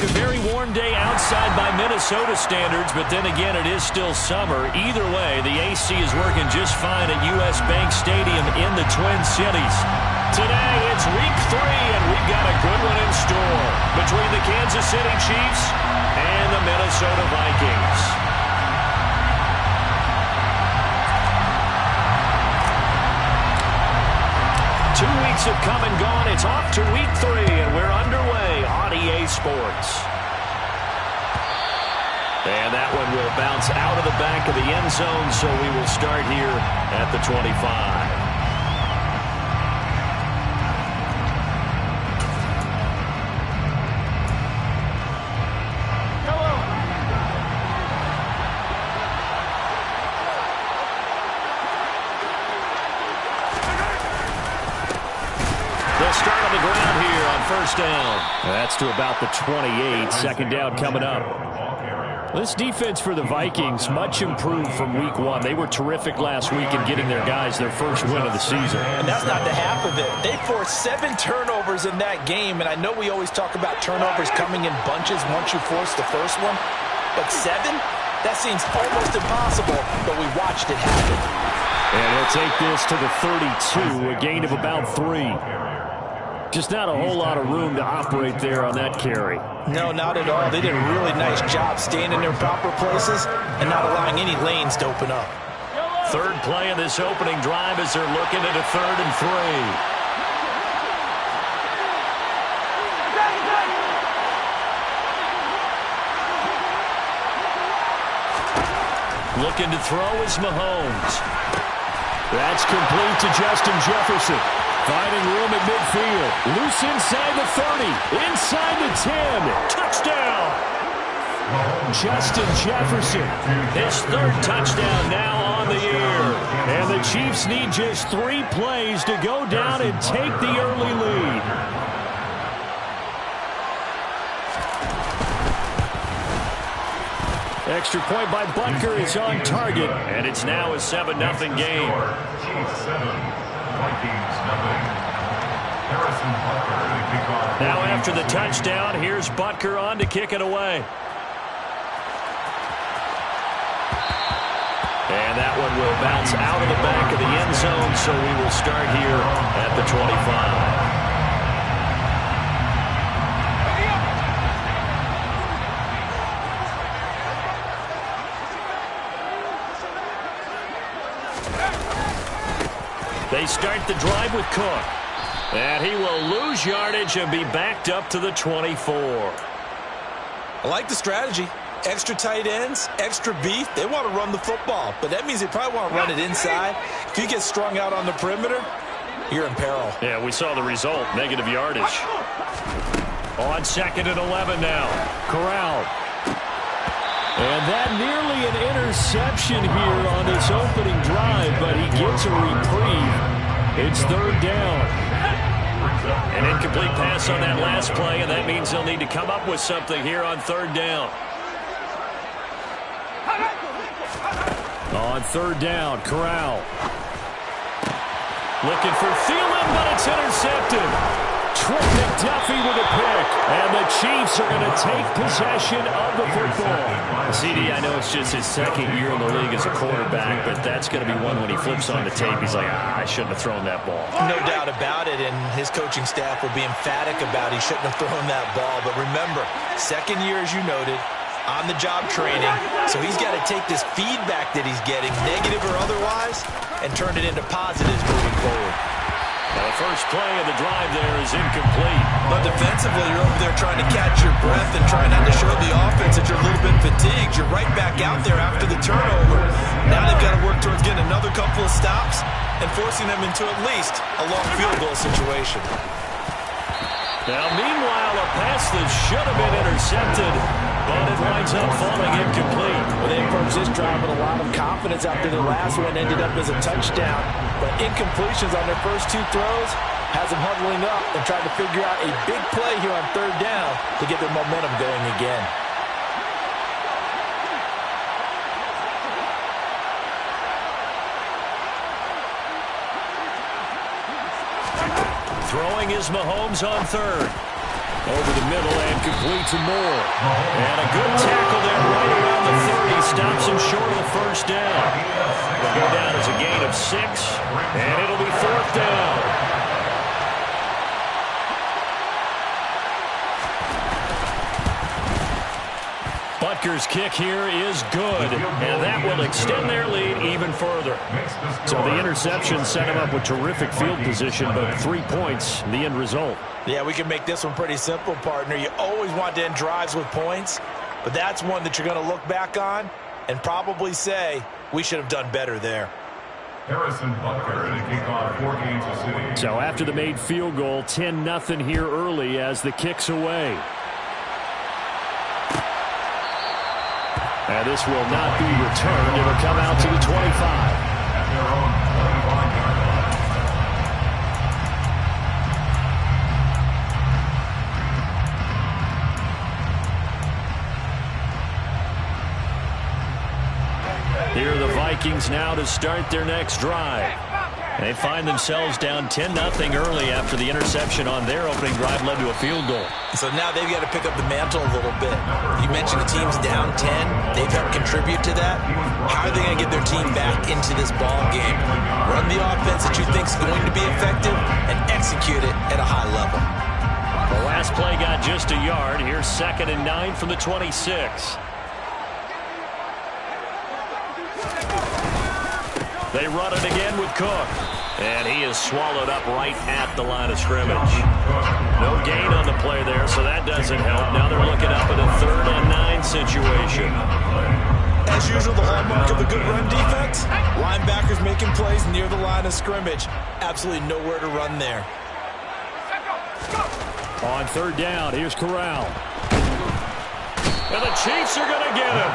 a very warm day outside by Minnesota standards, but then again, it is still summer. Either way, the AC is working just fine at U.S. Bank Stadium in the Twin Cities. Today, it's week 3, and we've got a good one in store between the Kansas City Chiefs and the Minnesota Vikings. Two weeks have come and gone. It's off to week 3, and we're underway on EA Sports. And that one will bounce out of the back of the end zone, so we will start here at the 25. Start on the ground here on first down. That's to about the 28. Second down coming up. This defense for the Vikings, much improved from week 1. They were terrific last week in getting their guys their first win of the season. And that's not the half of it. They forced 7 turnovers in that game, and I know we always talk about turnovers coming in bunches once you force the first one, but 7? That seems almost impossible, but we watched it happen. And he'll take this to the 32, a gain of about 3. Just not a whole lot of room to operate there on that carry. No, not at all. They did a really nice job staying in their proper places and not allowing any lanes to open up. Third play of this opening drive as they're looking at a 3rd and 3. Looking to throw is Mahomes. That's complete to Justin Jefferson. Finding room at midfield. Loose inside the 30. Inside the 10. Touchdown! Justin Jefferson. His 3rd touchdown now on the year. And the Chiefs need just 3 plays to go down and take the early lead. Extra point by Butker is on target. And it's now a 7-0 game. Chiefs 7, Vikings nothing. Now after the touchdown, here's Butker on to kick it away. And that one will bounce out of the back of the end zone, so we will start here at the 25. They start the drive with Cook. And he will lose yardage and be backed up to the 24. I like the strategy. Extra tight ends, extra beef. They want to run the football, but that means they probably want to run it inside. If you get strung out on the perimeter, you're in peril. Yeah, we saw the result, negative yardage. On 2nd and 11 now. Corral. And that nearly an interception here on this opening drive, but he gets a reprieve. It's 3rd down. An incomplete pass on that last play, and that means they'll need to come up with something here on 3rd down. On 3rd down, Corral. Looking for Thielen, but it's intercepted. Trent McDuffie with a pick, and the Chiefs are going to take possession of the football. CD, I know it's just his 2nd year in the league as a quarterback, but that's going to be one when he flips on the tape. He's like, I shouldn't have thrown that ball. No doubt about it, and his coaching staff will be emphatic about he shouldn't have thrown that ball. But remember, 2nd year, as you noted, on-the-job training, so he's got to take this feedback that he's getting, negative or otherwise, and turn it into positives moving forward. Well, the first play of the drive there is incomplete. But defensively, you're over there trying to catch your breath and trying not to show the offense that you're a little bit fatigued. You're right back out there after the turnover. Now they've got to work towards getting another couple of stops and forcing them into at least a long field goal situation. Now, meanwhile, a pass that should have been intercepted, but it winds up falling incomplete. Well, they approached this drive with a lot of confidence after the last one ended up as a touchdown. But incompletions on their first 2 throws has them huddling up and trying to figure out a big play here on 3rd down to get their momentum going again. Throwing is Mahomes on 3rd. Over the middle and complete to Moore. And a good tackle there right around the 30. Stops him short of the first down. It'll go down as a gain of 6. And it'll be 4th down. Butker's kick here is good, and that will extend their lead even further. So the interception set him up with terrific field position, but 3 points, the end result. Yeah, we can make this one pretty simple, partner. You always want to end drives with points, but that's one that you're going to look back on and probably say, we should have done better there. Harrison Butker to kick off 4 Kansas City. So after the made field goal, 10-0 here early as the kick's away. And this will not be returned. It'll come out to the 25. At their own 25 yard line. Here are the Vikings now to start their next drive. They find themselves down 10-0 early after the interception on their opening drive led to a field goal. So now they've got to pick up the mantle a little bit. You mentioned the team's down 10. They've helped contribute to that. How are they going to get their team back into this ball game? Run the offense that you think is going to be effective and execute it at a high level. The last play got just a yard. Here's 2nd and 9 from the 26. They run it again with Cook. And he is swallowed up right at the line of scrimmage. No gain on the play there, so that doesn't help. Now they're looking up at a 3rd and 9 situation. As usual, the hallmark of a good run defense, linebackers making plays near the line of scrimmage. Absolutely nowhere to run there. On 3rd down, here's Corral. And the Chiefs are going to get him.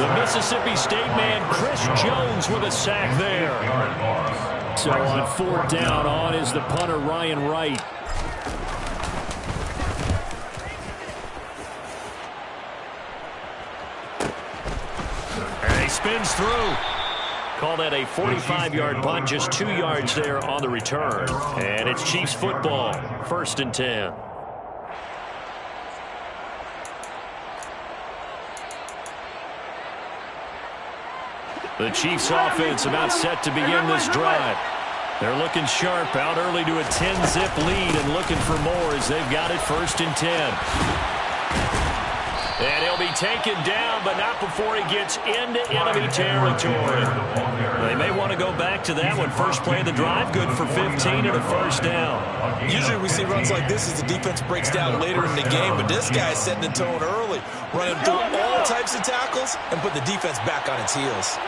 The Mississippi State man, Chris Jones, with a sack there. So on 4th down, on is the punter, Ryan Wright. And he spins through. Call that a 45-yard punt, just 2 yards there on the return. And it's Chiefs football, 1st and 10. The Chiefs offense about set to begin this drive. They're looking sharp, out early to a 10-zip lead and looking for more as they've got it 1st and 10. And he'll be taken down, but not before he gets into enemy territory. They may want to go back to that one. First play of the drive, good for 15 and a 1st down. Usually we see runs like this as the defense breaks down later in the game, but this guy's setting the tone early, running through all types of tackles and put the defense back on its heels.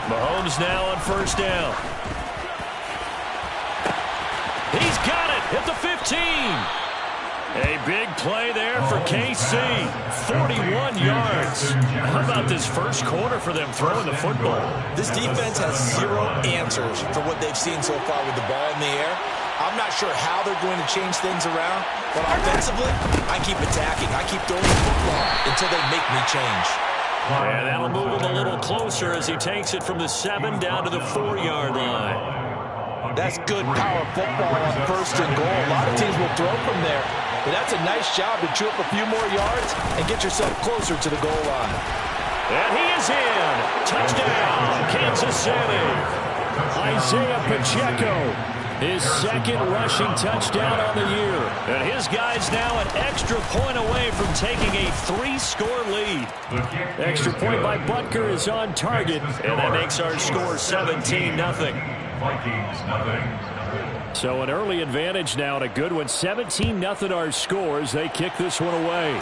Mahomes now on 1st down. He's got it at the 15. A big play there for KC. 41 yards. How about this first quarter for them throwing the football? This defense has 0 answers for what they've seen so far with the ball in the air. I'm not sure how they're going to change things around, but offensively, I keep attacking. I keep throwing the football until they make me change. And that'll move him a little closer as he takes it from the 7 down to the 4-yard line. That's good power football on 1st and goal. A lot of teams will throw from there, but that's a nice job to chew up a few more yards and get yourself closer to the goal line. And he is in. Touchdown, Kansas City. Isaiah Pacheco. His 2nd rushing touchdown on the year. And his guy's now an extra point away from taking a 3-score lead. Extra point by Butker is on target, and that makes our score 17-0. Vikings, nothing. So an early advantage now, and a good one. 17-0 our scores. They kick this one away.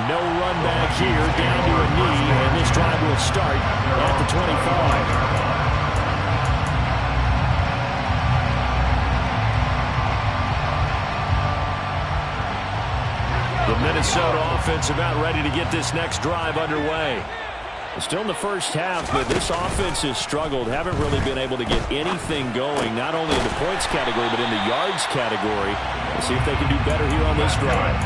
No run back here, down to a knee, and this drive will start at the 25. The Minnesota offense about ready to get this next drive underway. Still in the first half, but this offense has struggled. Haven't really been able to get anything going, not only in the points category, but in the yards category. See if they can do better here on this drive.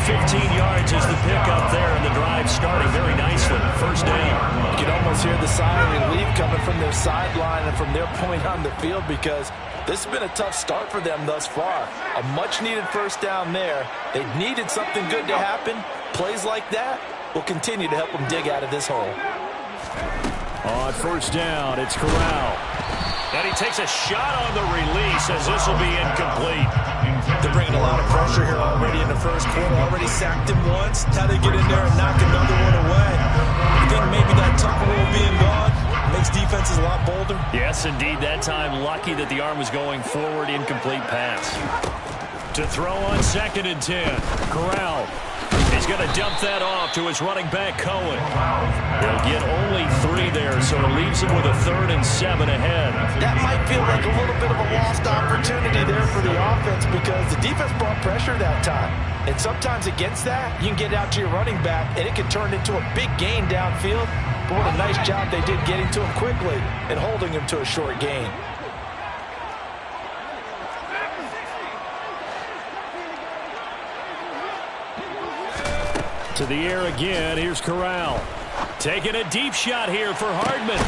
15 yards is the pickup there, and the drive starting very nicely. First down. You can almost hear the sigh of relief coming from their sideline and from their point on the field, because this has been a tough start for them thus far. A much-needed first down there. They needed something good to happen. Plays like that will continue to help them dig out of this hole. On first down, it's Corral. And he takes a shot on the release as this will be incomplete. They're bringing a lot of pressure here already in the first quarter. Already sacked him once. How they get in there and knock another one away. I think maybe that tuck rule being gone makes defenses a lot bolder. Yes, indeed. That time, lucky that the arm was going forward. Incomplete pass. To throw on 2nd and 10. Corral. He's going to dump that off to his running back, Cohen. He'll get only 3 there, so it leaves him with a 3rd and 7 ahead. That might feel like a little bit of a lost opportunity there for the offense, because the defense brought pressure that time. And sometimes against that, you can get out to your running back, and it can turn into a big gain downfield. But what a nice job they did getting to him quickly and holding him to a short gain. To the air again. Here's Corral. Taking a deep shot here for Hardman.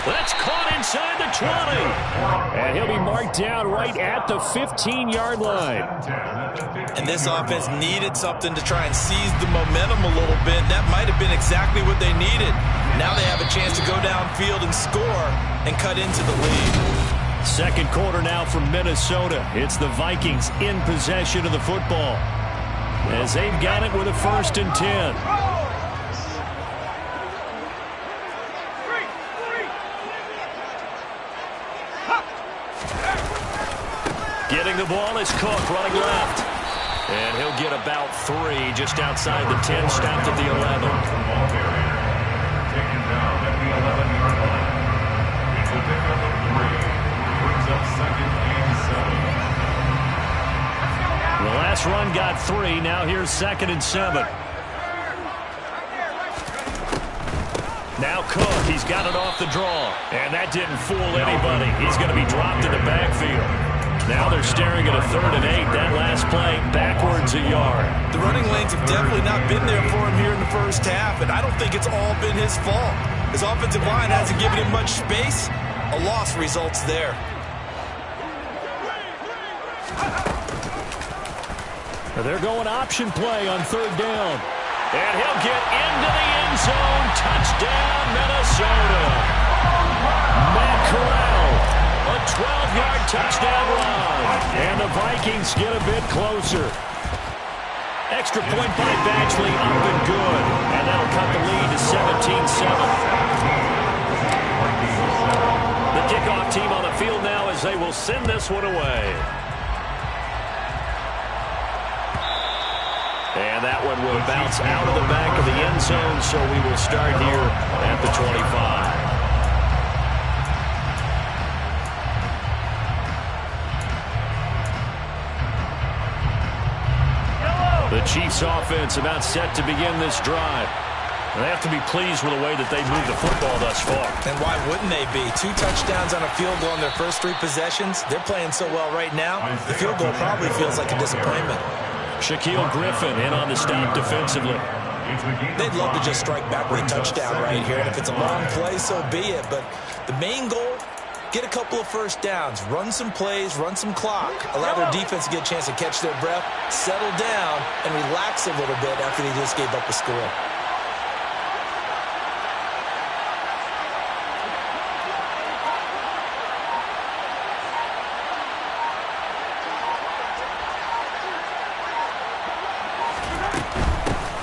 That's caught inside the 20. And he'll be marked down right at the 15-yard line. And this offense needed something to try and seize the momentum a little bit. That might have been exactly what they needed. Now they have a chance to go downfield and score and cut into the lead. Second quarter now from Minnesota. It's the Vikings in possession of the football, as they've got it with a 1st and 10. Getting the ball is Cook, running left. And he'll get about 3 just outside the 10, stopped at the 11. Taken down at the 11-yard line. It's a pickup of 3. Brings up 2nd and 7. The last run got 3. Now here's 2nd and 7. Now Cook, he's got it off the draw. And that didn't fool anybody. He's going to be dropped in the backfield. Now they're staring at a 3rd and 8. That last play, backwards a yard. The running lanes have definitely not been there for him here in the first half, and I don't think it's all been his fault. His offensive line hasn't given him much space. A loss results there. They're going option play on 3rd down. And he'll get into the end zone. Touchdown, Minnesota. Matt Corral, a 12-yard touchdown run. And the Vikings get a bit closer. Extra point by Batchley, up and good. And that'll cut the lead to 17-7. The kickoff team on the field now as they will send this one away. And that one will bounce out of the back of the end zone, so we will start here at the 25. The Chiefs offense about set to begin this drive. They have to be pleased with the way that they moved the football thus far. And why wouldn't they be? 2 touchdowns on a field goal in their first 3 possessions. They're playing so well right now, the field goal probably feels like a disappointment. Shaquille Griffin in on the stop defensively. They'd love to just strike back with a touchdown right here. And if it's a long play, so be it. But the main goal, get a couple of first downs, run some plays, run some clock, allow their defense to get a chance to catch their breath, settle down, and relax a little bit after they just gave up a score.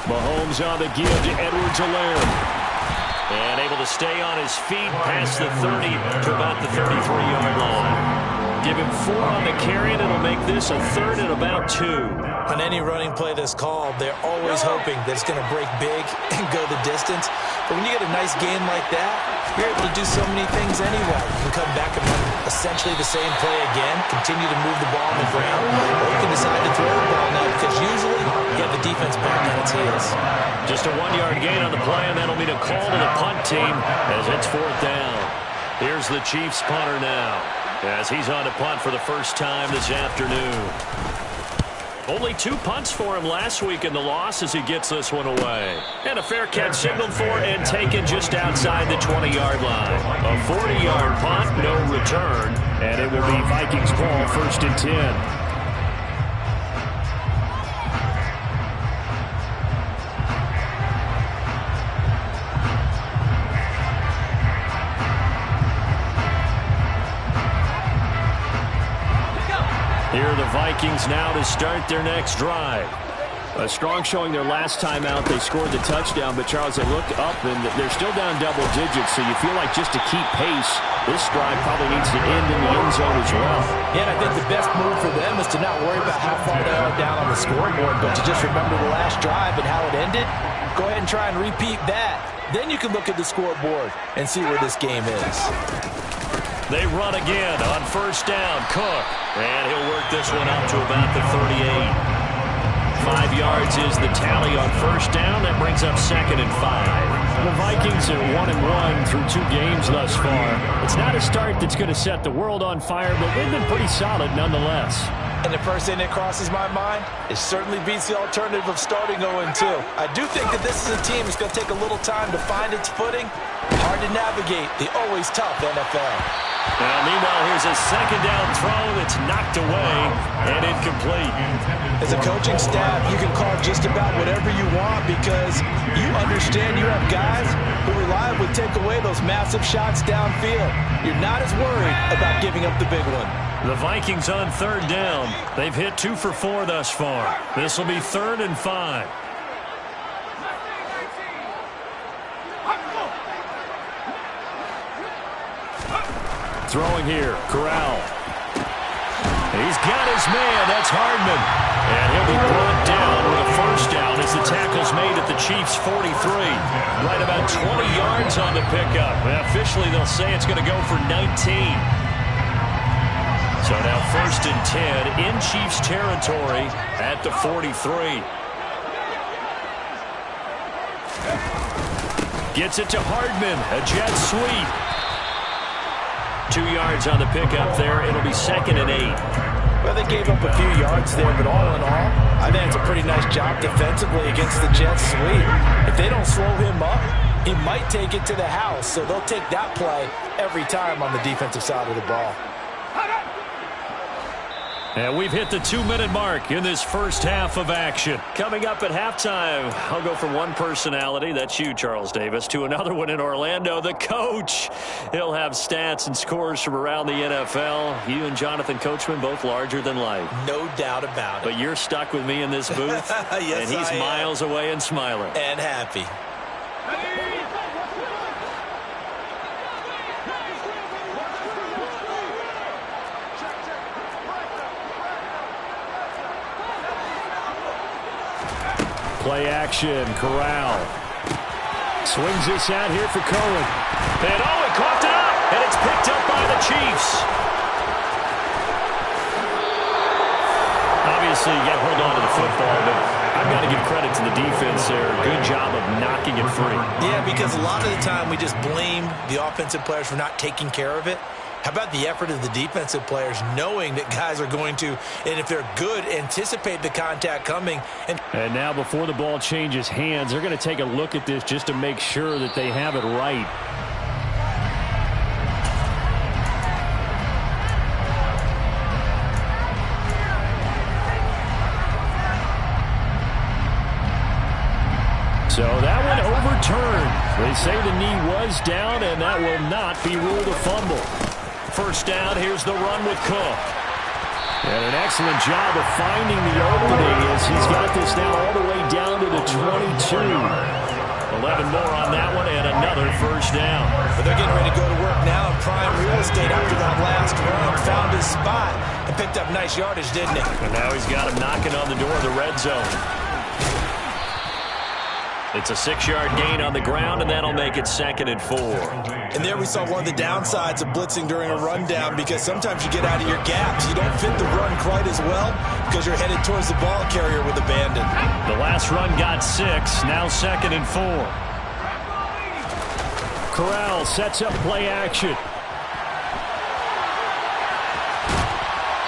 Mahomes on the give to Edwards-Helaire. And able to stay on his feet past the 30 to about the 33-yard line. Give him 4 on the carry, and it'll make this a 3rd and about 2. On any running play that's called, they're always hoping that it's going to break big and go the distance. But when you get a nice gain like that, you're able to do so many things anyway. You can come back and run essentially the same play again, continue to move the ball on the ground, or you can decide to throw the ball now, because usually you have the defense back on its heels. Just a 1-yard gain on the play, and that'll mean a call to the punt team as it's 4th down. Here's the Chiefs punter now, as he's on to punt for the first time this afternoon. Only 2 punts for him last week in the loss as he gets this one away. And a fair catch signaled for and taken just outside the 20-yard line. A 40-yard punt, no return, and it will be Vikings ball, 1st and 10. Here are the Vikings now to start their next drive. A strong showing their last time out. They scored the touchdown, but Charles, they looked up and they're still down double digits, so you feel like just to keep pace, this drive probably needs to end in the end zone as well. Yeah, and I think the best move for them is to not worry about how far they are down on the scoreboard, but to just remember the last drive and how it ended. Go ahead and try and repeat that. Then you can look at the scoreboard and see where this game is. They run again on 1st down. Cook. And he'll work this one up to about the 38. 5 yards is the tally on 1st down. That brings up 2nd and 5. The Vikings are 1-1 through 2 games thus far. It's not a start that's going to set the world on fire, but they've been pretty solid nonetheless. And the first thing that crosses my mind, it certainly beats the alternative of starting 0-2. I do think that this is a team that's going to take a little time to find its footing. Hard to navigate the always tough NFL. Now, meanwhile, here's a 2nd down throw that's knocked away and incomplete. As a coaching staff, you can call just about whatever you want because you understand you have guys who reliably take away those massive shots downfield. You're not as worried about giving up the big one. The Vikings on 3rd down. They've hit 2 for 4 thus far. This will be 3rd and 5. Throwing here, Corral. He's got his man. That's Hardman. And he'll be brought down with a 1st down as the tackle's made at the Chiefs' 43. Right about 20 yards on the pickup. And officially, they'll say it's going to go for 19. So now 1st and 10 in Chiefs territory at the 43. Gets it to Hardman. A jet sweep. 2 yards on the pickup there. It'll be 2nd and 8. Well, they gave up a few yards there, but all in all, I think it's a pretty nice job defensively against the jet sweep. If they don't slow him up, he might take it to the house, so they'll take that play every time on the defensive side of the ball. And we've hit the 2-minute mark in this first half of action. Coming up at halftime, I'll go from one personality, that's you, Charles Davis, to another one in Orlando, the coach. He'll have stats and scores from around the NFL. You and Jonathan Coachman, both larger than life. No doubt about it. But you're stuck with me in this booth, yes, and he's miles away and smiling. And happy. Play action, Corral. Swings this out here for Cohen. And he coughed it up, and it's picked up by the Chiefs. Obviously, you got to hold on to the football, but I've got to give credit to the defense there. Good job of knocking it free. Yeah, because a lot of the time we just blame the offensive players for not taking care of it. How about the effort of the defensive players knowing that guys are going to, and if they're good, anticipate the contact coming. And now before the ball changes hands, they're going to take a look at this just to make sure that they have it right. So that one overturned. They say the knee was down, and that will not be ruled a fumble. 1st down, here's the run with Cook. And an excellent job of finding the opening as he's got this now all the way down to the 22. 11 more on that one and another 1st down. But they're getting ready to go to work now in prime real estate after that last run. Found his spot and picked up nice yardage, didn't he? And now he's got him knocking on the door of the red zone. It's a 6-yard gain on the ground, and that'll make it 2nd and 4. And there we saw one of the downsides of blitzing during a rundown, because sometimes you get out of your gaps. You don't fit the run quite as well because you're headed towards the ball carrier with abandon. The last run got 6, now 2nd and 4. Corral sets up play action.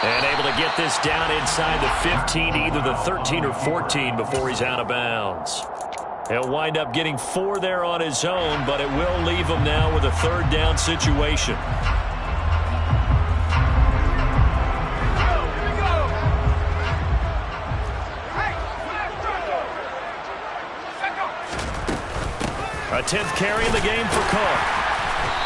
And able to get this down inside the 15, either the 13 or 14 before he's out of bounds. He'll wind up getting 4 there on his own, but it will leave him now with a third down situation. A 10th carry in the game for Cook.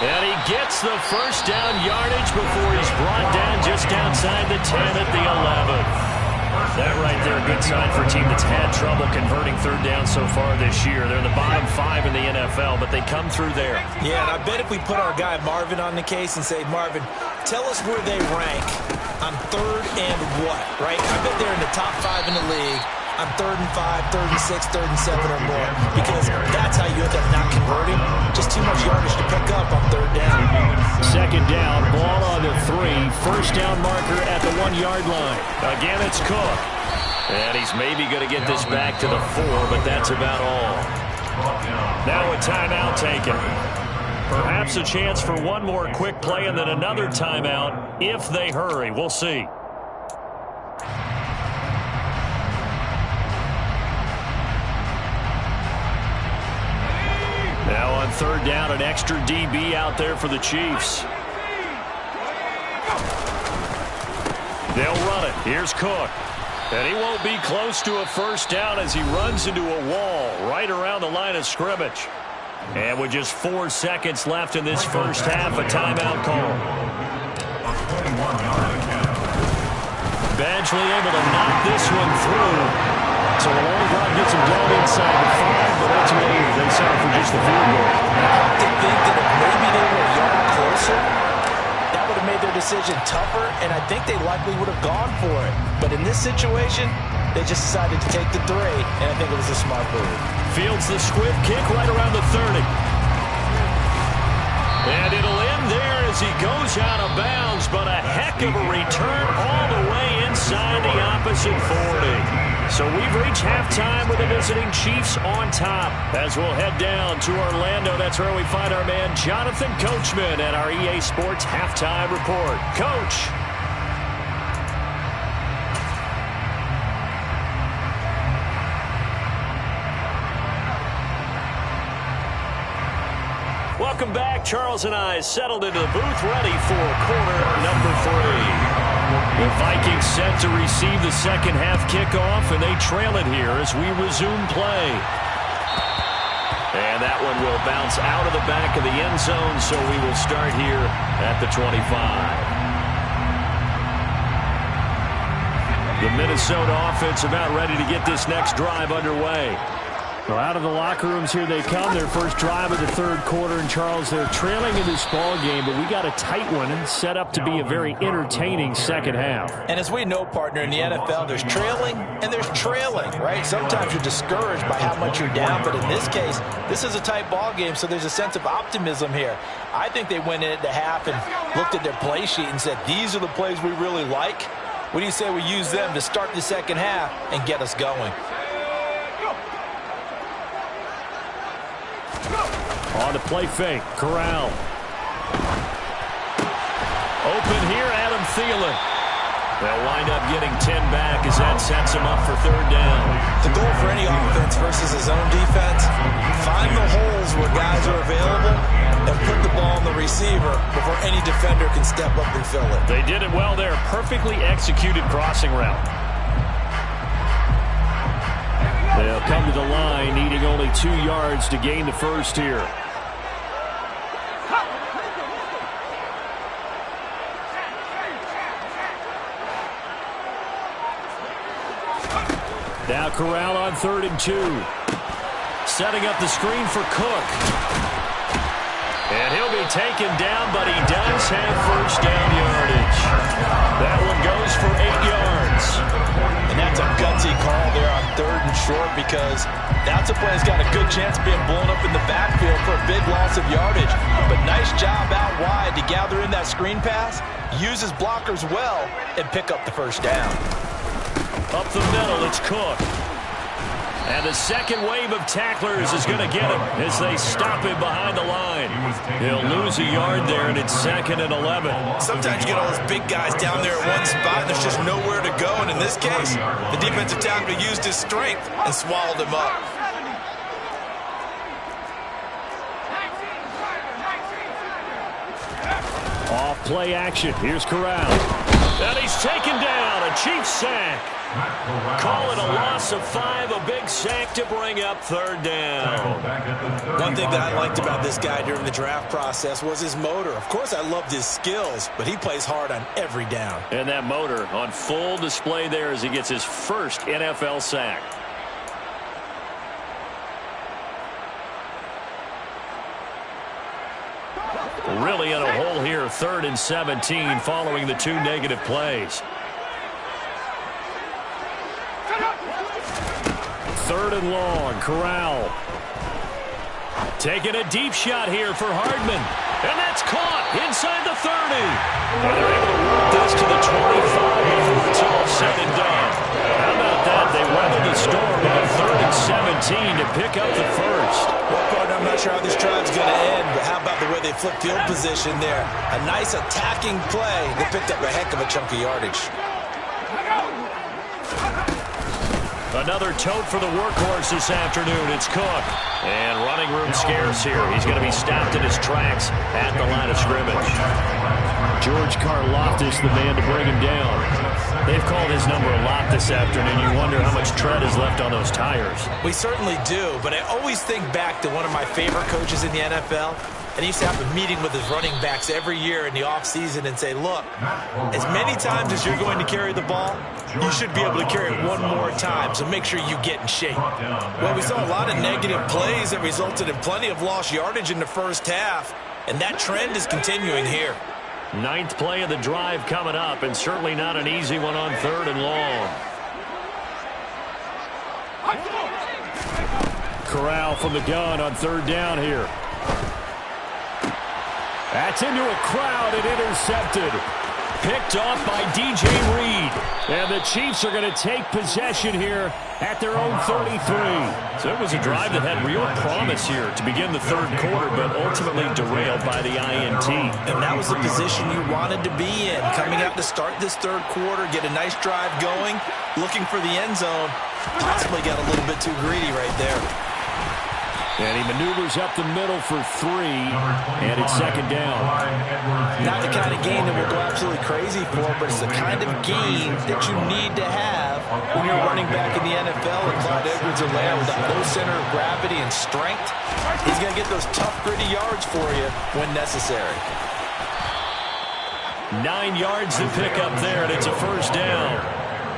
And he gets the first down yardage before he's brought down just outside the 10 at the 11. That right there, a good sign for a team that's had trouble converting third down so far this year. They're in the bottom 5 in the NFL, but they come through there. Yeah, and I bet if we put our guy Marvin on the case and say, Marvin, tell us where they rank on third and what, right? I bet they're in the top 5 in the league on 3rd and 5, 3rd and 6, 3rd and 7 or more, because that's how you end up not converting. Just too much yardage to pick up on third down. Second down, ball on the 3. First down marker at the 1-yard line. Again, it's Cook. And he's maybe going to get this back to the 4, but that's about all. Now a timeout taken. Perhaps a chance for one more quick play and then another timeout if they hurry. We'll see. Now on third down, an extra DB out there for the Chiefs. They'll run it. Here's Cook. And he won't be close to a first down as he runs into a wall right around the line of scrimmage. And with just 4 seconds left in this first half, a timeout call. Badgley able to knock this one through. So a long drive gets him down inside the 5, but ultimately they settle for just the field goal. I have to think that if maybe they were a yard closer, that would have made their decision tougher, and I think they likely would have gone for it. But in this situation, they just decided to take the 3, and I think it was a smart move. Fields the squib kick right around the 30. And it'll end there as he goes out of bounds, but a heck of a return all the way inside the opposite 40. So we've reached halftime with the visiting Chiefs on top. As we'll head down to Orlando, that's where we find our man Jonathan Coachman at our EA Sports Halftime Report. Coach. Welcome back. Charles and I settled into the booth, ready for quarter number 3. The Vikings set to receive the second half kickoff, and they trail it here as we resume play. And that one will bounce out of the back of the end zone, so we will start here at the 25. The Minnesota offense about ready to get this next drive underway. Well, out of the locker rooms here they come. Their first drive of the third quarter. And, Charles, they're trailing in this ball game, but we got a tight one set up to be a very entertaining second half. And as we know, partner, in the NFL, there's trailing and there's trailing, right? Sometimes you're discouraged by how much you're down, but in this case, this is a tight ball game, so there's a sense of optimism here. I think they went in at the half and looked at their play sheet and said, these are the plays we really like. What do you say we use them to start the second half and get us going? On the play fake, Corral. Open here, Adam Thielen. They'll wind up getting 10 back as that sets him up for third down. The goal for any offense versus his own defense, find the holes where guys are available and put the ball on the receiver before any defender can step up and fill it. They did it well there. Perfectly executed crossing route. They'll come to the line, needing only 2 yards to gain the first here. Now Corral on 3rd and 2. Setting up the screen for Cook. And he'll be taken down, but he does have first down yardage. That one goes for 8 yards. And that's a gutsy call there on 3rd and short, because that's a play that's got a good chance of being blown up in the backfield for a big loss of yardage. But nice job out wide to gather in that screen pass, use his blockers well, and pick up the first down. Up the middle, it's Cook. And the second wave of tacklers is going to get him as they stop him behind the line. He'll lose a yard there, and it's 2nd and 11. Sometimes you get all those big guys down there at one spot, and there's just nowhere to go. And in this case, the defensive tackle used his strength and swallowed him up. Off play action. Here's Corral. And he's taken down. A Chiefs sack. Call it a loss of 5, a big sack to bring up 3rd down. One thing that I liked about this guy during the draft process was his motor. Of course, I loved his skills, but he plays hard on every down. And that motor on full display there as he gets his first NFL sack. Really in a hole here, 3rd and 17 following the 2 negative plays. 3rd and long, Corral. Taking a deep shot here for Hardman. And that's caught inside the 30. And they're able to work this to the 25 before it's all said and done. How about that? They weathered the storm on 3rd and 17 to pick up the first. Well, partner, I'm not sure how this drive's going to end, but how about the way they flip field position there? A nice attacking play that picked up a heck of a chunk of yardage. Another tote for the workhorse this afternoon. It's Cook. And running room scarce here. He's going to be stopped in his tracks at the line of scrimmage. George Karlaftis, the man to bring him down. They've called his number a lot this afternoon. You wonder how much tread is left on those tires. We certainly do, but I always think back to one of my favorite coaches in the NFL. And he used to have a meeting with his running backs every year in the offseason and say, look, as many times as you're going to carry the ball, you should be able to carry it one more time, so make sure you get in shape. Well, we saw a lot of negative plays that resulted in plenty of lost yardage in the first half, and that trend is continuing here. 9th play of the drive coming up, and certainly not an easy one on 3rd and long. Corral from the gun on 3rd down here. That's into a crowd and intercepted. Picked off by DJ Reed. And the Chiefs are going to take possession here at their own 33. So it was a drive that had real promise here to begin the 3rd quarter, but ultimately derailed by the INT. And that was the position you wanted to be in. Coming out to start this 3rd quarter, get a nice drive going, looking for the end zone. Possibly got a little bit too greedy right there. And he maneuvers up the middle for 3, and it's 2nd down. Not the kind of game that we'll go absolutely crazy for, but it's the kind of game that you need to have when you're running back in the NFL. And Clyde Edwards-Helaire with that low center of gravity and strength, he's going to get those tough, gritty yards for you when necessary. 9 yards to pick up there, and it's a 1st down.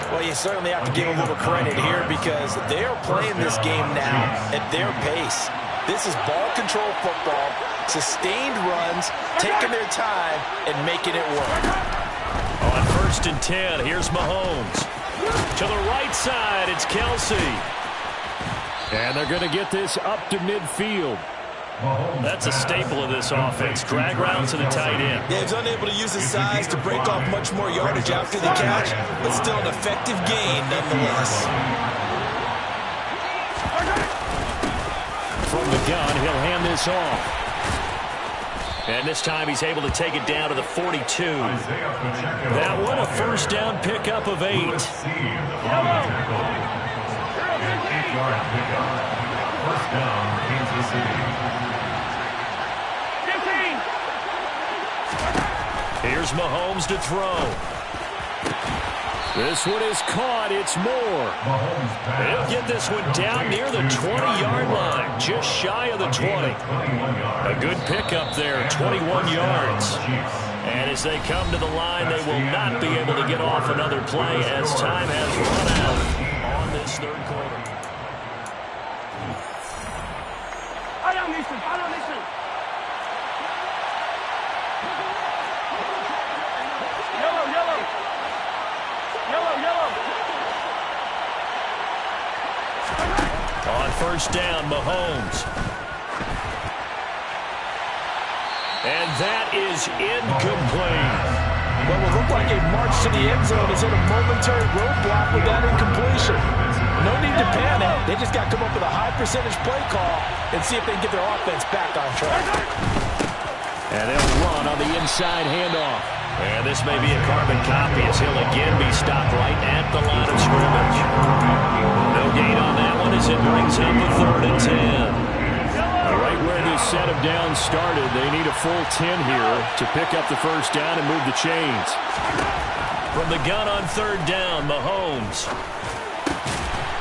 Well, you certainly have to give a little credit here because they are playing this game now at their pace. This is ball control football, sustained runs, taking their time, and making it work. On 1st and 10, here's Mahomes. To the right side, it's Kelsey. And they're going to get this up to midfield. That's a staple of this offense. Drag routes to the tight end. Yeah, he's unable to use his size to break off much more yardage after the catch, but still an effective gain nonetheless. From the gun, he'll hand this off. And this time he's able to take it down to the 42. That one a 1st down pickup of 8. First down, Kansas City. Here's Mahomes to throw. This one is caught. It's Moore. He'll get this one down near the 20-yard line, just shy of the 20. A good pickup there, 21 yards. And as they come to the line, they will not be able to get off another play as time has run out on this 3rd quarter. On 1st down, Mahomes. And that is incomplete. Well, it looked like a march to the end zone is in a momentary roadblock with that incompletion. no need to panic. They just got to come up with a high percentage play call and see if they can get their offense back on track. And they'll run on the inside handoff. And this may be a carbon copy as he'll again be stopped right at the line of scrimmage. No gain on that one as it brings up a 3rd and 10. Right where this set of downs started, they need a full 10 here to pick up the first down and move the chains. From the gun on 3rd down, Mahomes.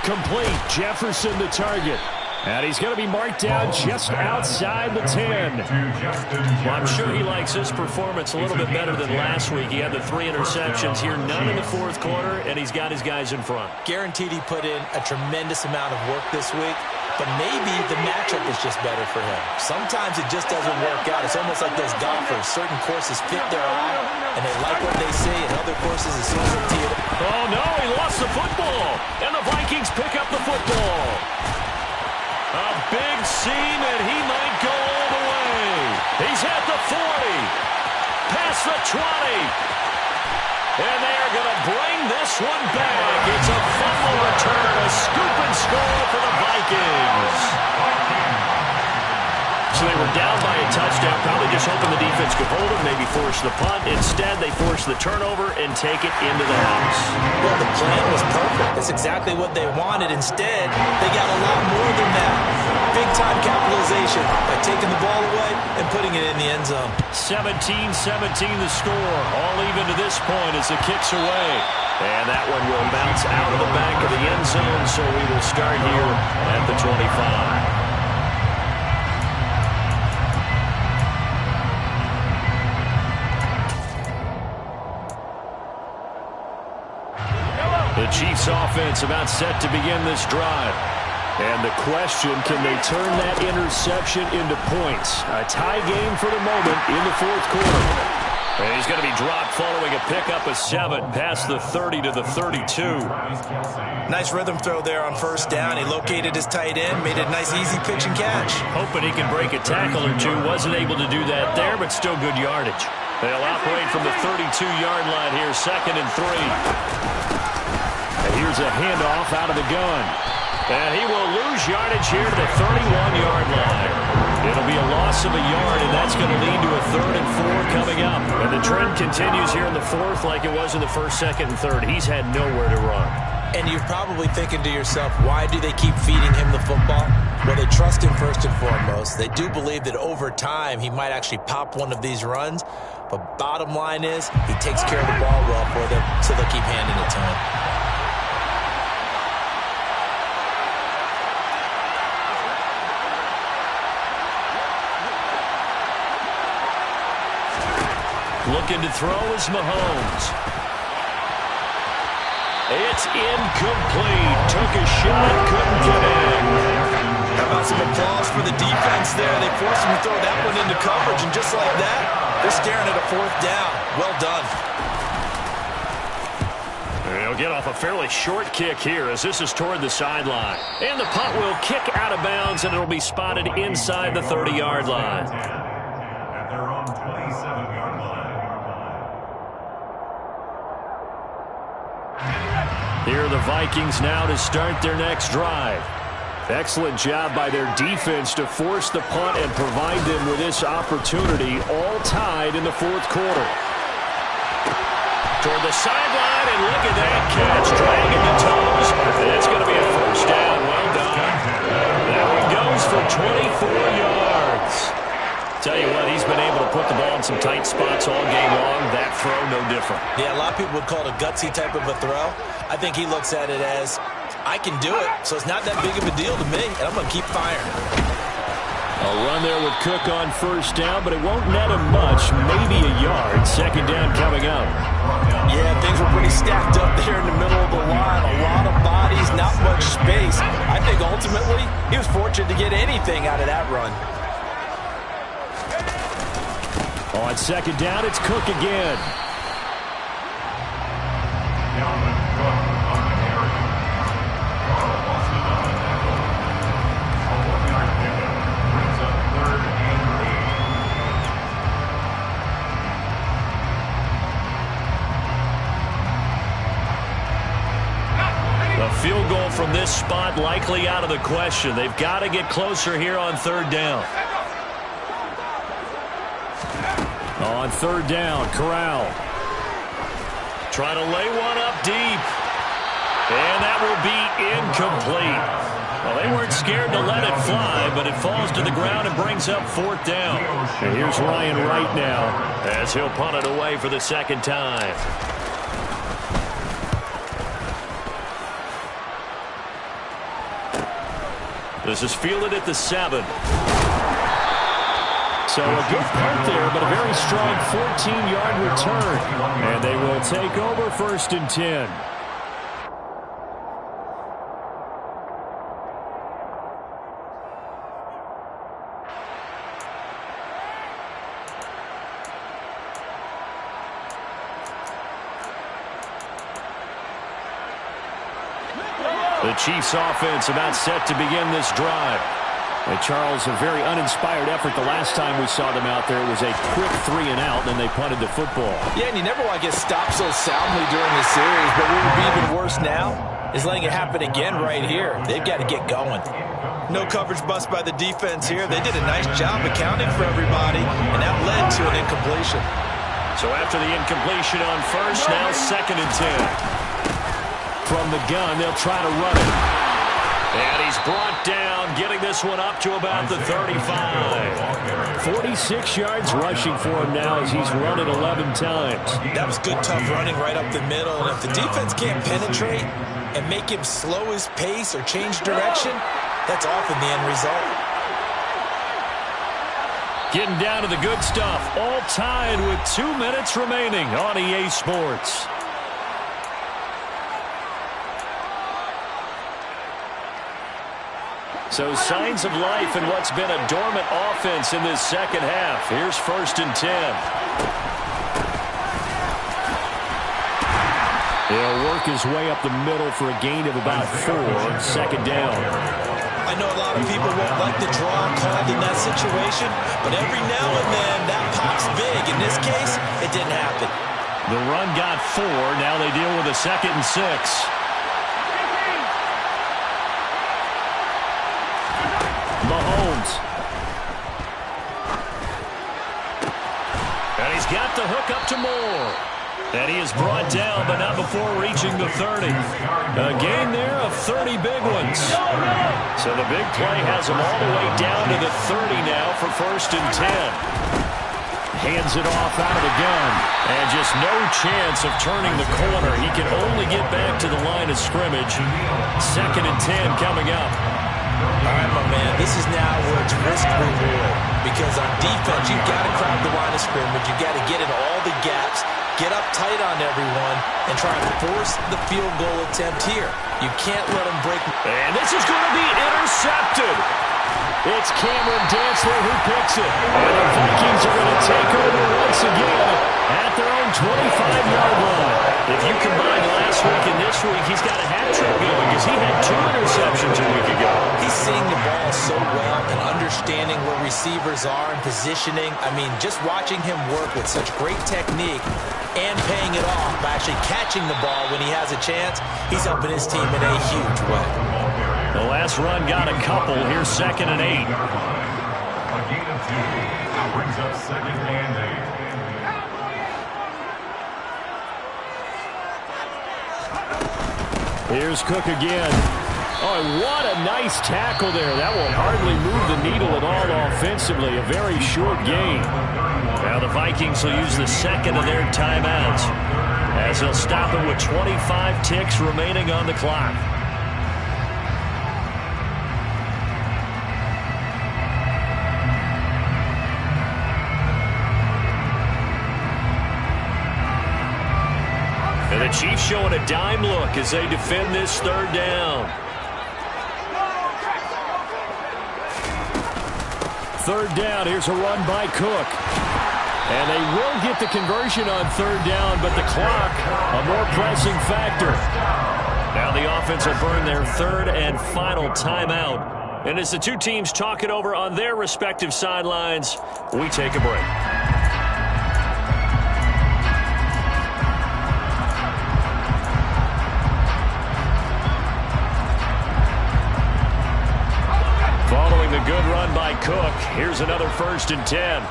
Complete. Jefferson the target. And he's going to be marked down just outside the 10. Well, I'm sure he likes his performance a little bit better than last week. He had the 3 interceptions here, none in the 4th quarter, and he's got his guys in front. Guaranteed he put in a tremendous amount of work this week, but maybe the matchup is just better for him. Sometimes it just doesn't work out. It's almost like those golfers. Certain courses fit their eye, and they like what they see, and other courses, as soon as they tee it up. Oh, no, he lost the football, and the Vikings pick up the football. A big seam, and he might go all the way. He's at the 40, past the 20, and they are going to bring this one back. It's a fumble return, a scoop and score for the Vikings. So they were down by a touchdown, probably just hoping the defense could hold them, maybe force the punt. Instead, they force the turnover and take it into the house. Well, the plan was perfect. That's exactly what they wanted. Instead, they got a lot more than that. Big-time capitalization by taking the ball away and putting it in the end zone. 17-17 the score. All even to this point as the kick's away. And that one will bounce out of the back of the end zone, so we will start here at the 25. The Chiefs offense about set to begin this drive. And the question, can they turn that interception into points? A tie game for the moment in the 4th quarter. And he's going to be dropped following a pickup of 7 past the 30 to the 32. Nice rhythm throw there on 1st down. He located his tight end, made a nice easy pitch and catch. Hoping he can break a tackle or two. Wasn't able to do that there, but still good yardage. They'll operate from the 32-yard line here, 2nd and 3. And here's a handoff out of the gun. And he will lose yardage here to the 31-yard line. It'll be a loss of a yard, and that's going to lead to a 3rd and 4 coming up. And the trend continues here in the 4th like it was in the 1st, 2nd, and 3rd. He's had nowhere to run. And you're probably thinking to yourself, why do they keep feeding him the football? Well, they trust him first and foremost. They do believe that over time he might actually pop one of these runs. But bottom line is he takes care of the ball well for them, so they'll keep handing it to him. Looking to throw is Mahomes. It's incomplete. Took a shot, couldn't get in. How about some applause for the defense there? They forced him to throw that one into coverage, and just like that, they're staring at a 4th down. Well done. He'll get off a fairly short kick here as this is toward the sideline. And the punt will kick out of bounds, and it'll be spotted inside the 30-yard line. At their own 27-yard line. Here are the Vikings now to start their next drive. Excellent job by their defense to force the punt and provide them with this opportunity, all tied in the 4th quarter. Toward the sideline, and look at that catch, dragging the toes. And it's going to be a 1st down. Well done. That one goes for 24 yards. Tell you what, he's been able to put the ball in some tight spots all game long. That throw, no different. Yeah, a lot of people would call it a gutsy type of a throw. I think he looks at it as, I can do it, so it's not that big of a deal to me, and I'm going to keep firing. A run there with Cook on 1st down, but it won't net him much, maybe a yard. 2nd down coming up. Yeah, things were pretty stacked up there in the middle of the line. A lot of bodies, not much space. I think ultimately he was fortunate to get anything out of that run. On 2nd down, it's Cook again. field goal from this spot likely out of the question. They've got to get closer here on third down. On third down, Corral. Trying to lay one up deep. And that will be incomplete. Well, they weren't scared to let it fly, but it falls to the ground and brings up fourth down. And here's Ryan Wright now as he'll punt it away for the second time. This is fielded at the 7. So a good punt there, but a very strong 14-yard return. And they will take over 1st and 10. The Chiefs offense about set to begin this drive. And Charles, a very uninspired effort the last time we saw them out there. It was a quick 3 and out, and then they punted the football. Yeah, and you never want to get stopped so soundly during the series, but what would be even worse now is letting it happen again right here. They've got to get going. No coverage bust by the defense here. They did a nice job accounting for everybody, and that led to an incompletion. So after the incompletion on first, now 2nd and 10. From the gun, they'll try to run it. And he's brought down, getting this one up to about the 35. 46 yards rushing for him now as he's run it 11 times. That was good, tough running right up the middle. And if the defense can't penetrate and make him slow his pace or change direction, that's often the end result. Getting down to the good stuff. All tied with 2 minutes remaining on EA Sports. So signs of life in what's been a dormant offense in this second half. Here's 1st and 10. He'll work his way up the middle for a gain of about 4. 2nd down. I know a lot of people won't like the draw called in that situation, but every now and then that pops big. In this case, it didn't happen. The run got 4. Now they deal with a 2nd and 6. Mahomes. And he's got the hook up to Moore. And he is brought down, but not before reaching the 30. A gain there of 30 big ones. So the big play has him all the way down to the 30 now for 1st and 10. Hands it off out of the gun. And just no chance of turning the corner. He can only get back to the line of scrimmage. 2nd and 10 coming up. All right, my man, this is now where it's risk-reward. Because on defense, you've got to crowd the line of scrimmage. You've got to get in all the gaps, get up tight on everyone, and try to force the field goal attempt here. You can't let them break. And this is going to be intercepted. It's Cameron Dantzler who picks it. And the Vikings are going to take over once again at their own 25-yard line. If you combine last week and this week, he's got a hat trick going because he had 2 interceptions a week ago. He's seeing the ball so well and understanding where receivers are and positioning. I mean, just watching him work with such great technique and paying it off by actually catching the ball when he has a chance, he's helping his team in a huge way. The last run got a couple. Here's 2nd and 8. A gain of 2. That brings up 2nd and 8. Here's Cook again. Oh, what a nice tackle there. That will hardly move the needle at all offensively. A very short gain. Now the Vikings will use the 2nd of their timeouts as they'll stop it with 25 ticks remaining on the clock. And the Chiefs showing a dime look as they defend this 3rd down. 3rd down, here's a run by Cook. And they will get the conversion on 3rd down, but the clock, a more pressing factor. Now the offense will burn their 3rd and final timeout. And as the 2 teams talk it over on their respective sidelines, we take a break. Following the good run by Cook, here's another 1st and 10.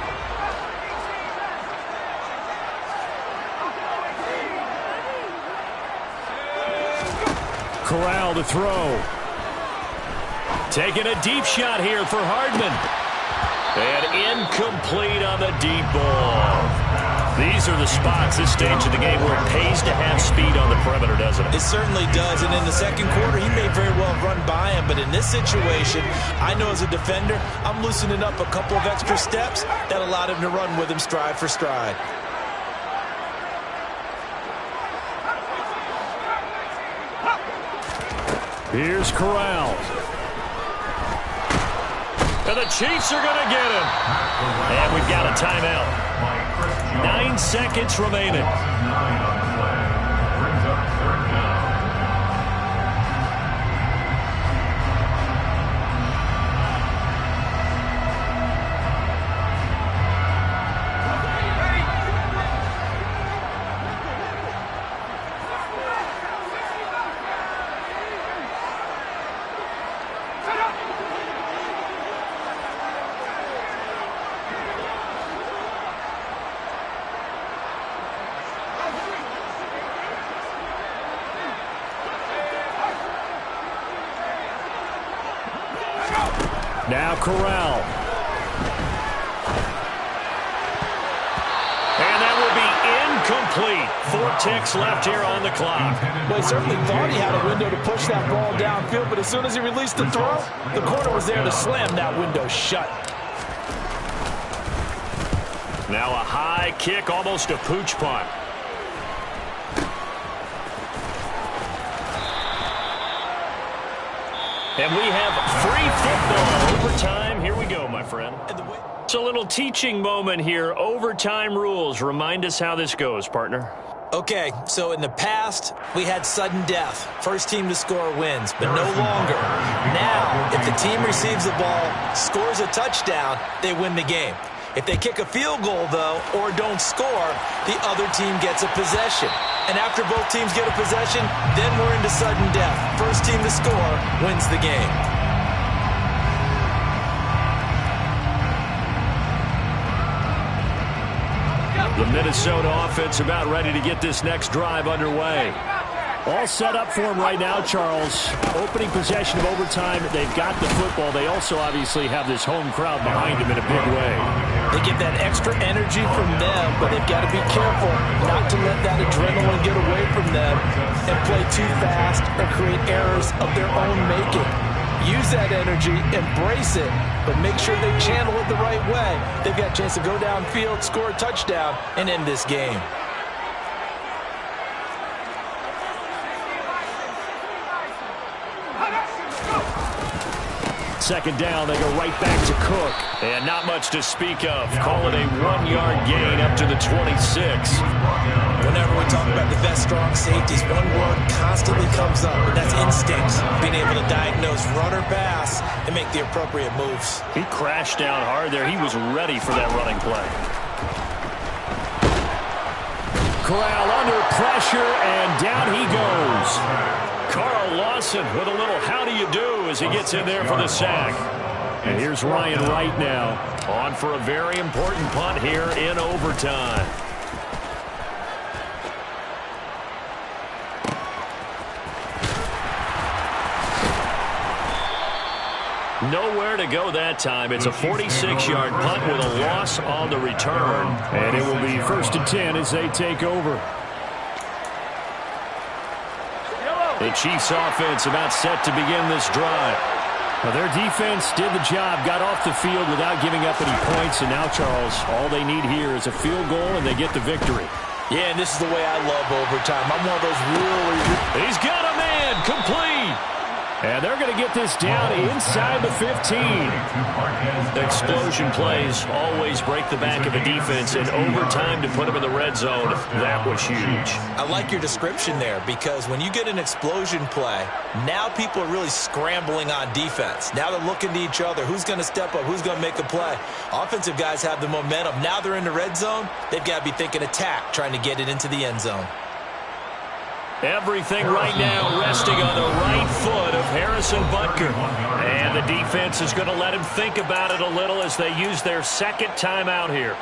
Corral to throw. Taking a deep shot here for Hardman. And incomplete on the deep ball. These are the spots, this stage of the game, where it pays to have speed on the perimeter, doesn't it? It certainly does, and in the second quarter, he may very well run by him, but in this situation, I know as a defender, I'm loosening up a couple of extra steps that allowed him to run with him stride for stride. Here's Corral. And the Chiefs are going to get him. And we've got a timeout. 9 seconds remaining. Now Corral. And that will be incomplete. 4 ticks left here on the clock. Well, he certainly thought he had a window to push that ball downfield, but as soon as he released the throw, the corner was there to slam that window shut. Now a high kick, almost a pooch punt. And we have free football. Overtime. Here we go, my friend. It's a little teaching moment here. Overtime rules. Remind us how this goes, partner. Okay, so in the past, we had sudden death. First team to score wins, but no longer. Now, if the team receives the ball, scores a touchdown, they win the game. If they kick a field goal, though, or don't score, the other team gets a possession. And after both teams get a possession, then we're into sudden death. First team to score wins the game. The Minnesota offense about ready to get this next drive underway. All set up for him right now, Charles. Opening possession of overtime. They've got the football. They also obviously have this home crowd behind them in a big way. They get that extra energy from them, but they've got to be careful not to let that adrenaline get away from them and play too fast or create errors of their own making. Use that energy, embrace it, but make sure they channel it the right way. They've got a chance to go downfield, score a touchdown, and end this game. Second down, they go right back to Cook. And not much to speak of. Call it a 1-yard gain up to the 26. Whenever we talk about the best strong safeties, one word constantly comes up, and that's instincts. Being able to diagnose run or pass and make the appropriate moves. He crashed down hard there. He was ready for that running play. Corral under pressure, and down he goes. Carl Lawson with a little how do you do as he gets in there for the sack. And here's Ryan Wright now on for a very important punt here in overtime. Nowhere to go that time. It's a 46-yard punt with a loss on the return. And it will be 1st and 10 as they take over. The Chiefs offense about set to begin this drive. Well, their defense did the job, got off the field without giving up any points, and now, Charles, all they need here is a field goal, and they get the victory. Yeah, and this is the way I love overtime. I'm one of those really... He's got a man, complete! And they're going to get this down inside the 15. Explosion plays always break the back of a defense, and overtime to put them in the red zone, that was huge. I like your description there, because when you get an explosion play, now people are really scrambling on defense. Now they're looking to each other. Who's going to step up? Who's going to make a play? Offensive guys have the momentum. Now they're in the red zone. They've got to be thinking attack, trying to get it into the end zone. Everything right now resting on the right foot of Harrison Butker. And the defense is going to let him think about it a little as they use their second timeout here.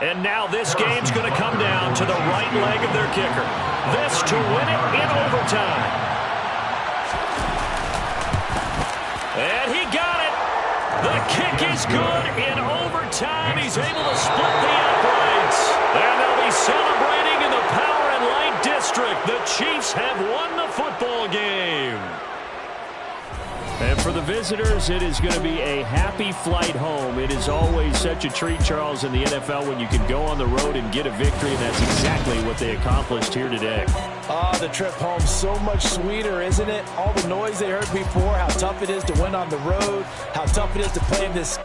And now this game's going to come down to the right leg of their kicker. This to win it in overtime. And he got it. The kick is good in overtime. He's able to split the uprights. And they'll be celebrating in the Power and Light District. The Chiefs have won the football game. And for the visitors, it is going to be a happy flight home. It is always such a treat, Charles, in the NFL when you can go on the road and get a victory, and that's exactly what they accomplished here today. The trip home so much sweeter, isn't it? All the noise they heard before, how tough it is to win on the road, how tough it is to play in this